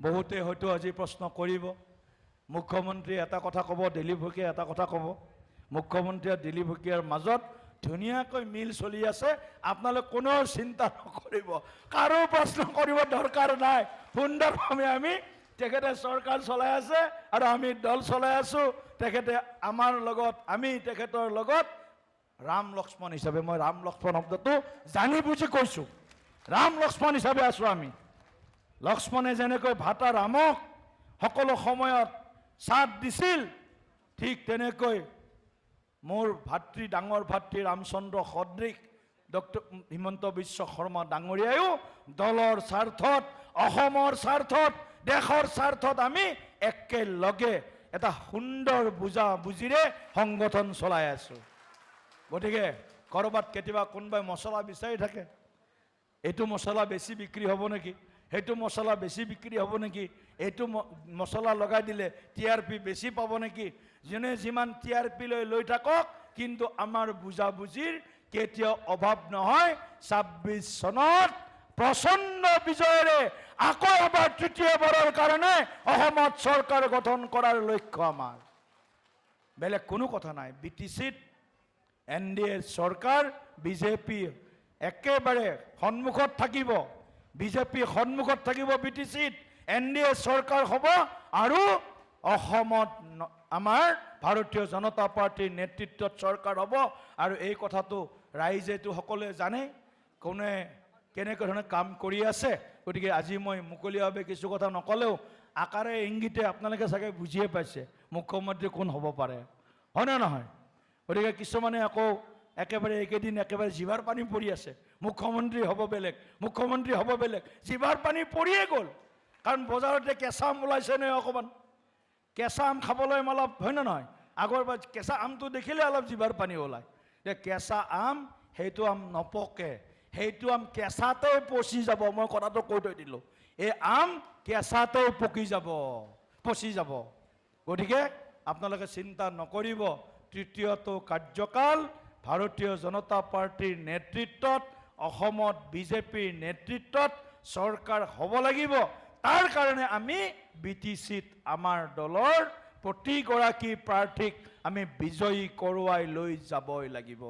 বহুতে হয়তো আজি প্ৰশ্ন কৰিব, মুখ্যমন্ত্ৰী এটা কথা ক'ব, দিলীপ শইকীয়াই এটা কথা ক'ব। মুখ্যমন্ত্ৰী আৰু দিলীপ শইকীয়াৰ মাজত ধুনীয়াকৈ মিল চলি আছে, আপোনালোক কোনো চিন্তা নকৰিব, কাৰো প্ৰশ্ন কৰিব দৰকাৰ নাই। সুন্দৰভাৱে আমি তেখেতে চৰকাৰ চলাই আছে আৰু আমি দল চলাই আছোঁ। তেখেতে আমাৰ লগত, আমি তেখেতৰ লগত ৰাম লক্ষ্মণ হিচাপে, মই ৰাম লক্ষ্মণ শব্দটো জানি বুজি কৈছোঁ, ৰাম লক্ষ্মণ হিচাপে আছোঁ আমি। লক্ষ্মণে যেনেকৈ ভাটা ৰামক সকলো সময়ত সাথ দিছিল, ঠিক তেনেকৈ মোৰ ভাতৃ, ডাঙৰ ভাতৃ ৰামচন্দ্ৰ সদৃশ ডক্টৰ হিমন্ত বিশ্ব শৰ্মা ডাঙৰীয়ায়ো দলৰ স্বাৰ্থত, অসমৰ স্বাৰ্থত, দেশৰ স্বাৰ্থত আমি একেলগে এটা সুন্দৰ বুজাবুজিৰে সংগঠন চলাই আছোঁ। গতিকে ক'ৰবাত কেতিয়াবা কোনোবাই মছলা বিচাৰি থাকে, এইটো মছলা বেছি বিক্ৰী হ'ব নেকি, সেইটো মছলা বেছি বিক্ৰী হ'ব নেকি, এইটো মছলা লগাই দিলে TRP বেছি পাব নেকি, যোনে যিমান TRP লৈ থাকক, কিন্তু আমাৰ বুজাবুজিৰ কেতিয়াও অভাৱ নহয়। ২৬ চনত প্ৰচণ্ড বিজয়েৰে আকৌ এবাৰ তৃতীয়বাৰৰ কাৰণে অসমত চৰকাৰ গঠন কৰাৰ লক্ষ্য আমাৰ, বেলেগ কোনো কথা নাই। BTCত NDA চৰকাৰ, বিজেপি একেবাৰে সন্মুখত থাকিব, বিজেপি সন্মুখত থাকিব, BTCত NDA চৰকাৰ হ'ব আৰু অসমত আমাৰ ভাৰতীয় জনতা পাৰ্টিৰ নেতৃত্বত চৰকাৰ হ'ব। আৰু এই কথাটো ৰাইজেতো সকলোৱে জানে কোনে কেনেকৈ ধৰণে কাম কৰি আছে। গতিকে আজি মই মুকলিভাৱে কিছু কথা নক'লেও আকাৰে ইংগিতে আপোনালোকে চাগে বুজিয়ে পাইছে মুখ্যমন্ত্ৰী কোন হ'ব পাৰে, হয়নে নহয়? গতিকে কিছুমানে আকৌ একেবাৰে এইকেইদিন একেবাৰে জিভাৰ পানী পৰি আছে, মুখ্যমন্ত্ৰী হ'ব বেলেগ, মুখ্যমন্ত্ৰী হ'ব বেলেগ, জিভাৰ পানী পৰিয়ে গ'ল। কাৰণ বজাৰতে কেঁচা আম ওলাইছে নে অকণমান, কেঁচা আম খাবলৈ অলপ, হয়নে নহয়? আগৰ কেঁচা আমটো দেখিলে অলপ জিভাৰ পানী ওলায়। যে কেঁচা আম, সেইটো আম নপকে, সেইটো আম কেঁচাতেই পচি যাব। মই কথাটো কৈ থৈ দিলোঁ, এই আম কেঁচাতেই পকি যাব, পচি যাব। গতিকে আপোনালোকে চিন্তা নকৰিব, তৃতীয়টো কাৰ্যকাল ভাৰতীয় জনতা পাৰ্টিৰ নেতৃত্বত, অসমত বিজেপিৰ নেতৃত্বত চৰকাৰ হ'ব লাগিব। তাৰ কাৰণে আমি BTCত আমাৰ দলৰ প্ৰতিগৰাকী প্ৰাৰ্থীক আমি বিজয়ী কৰোৱাই লৈ যাবই লাগিব।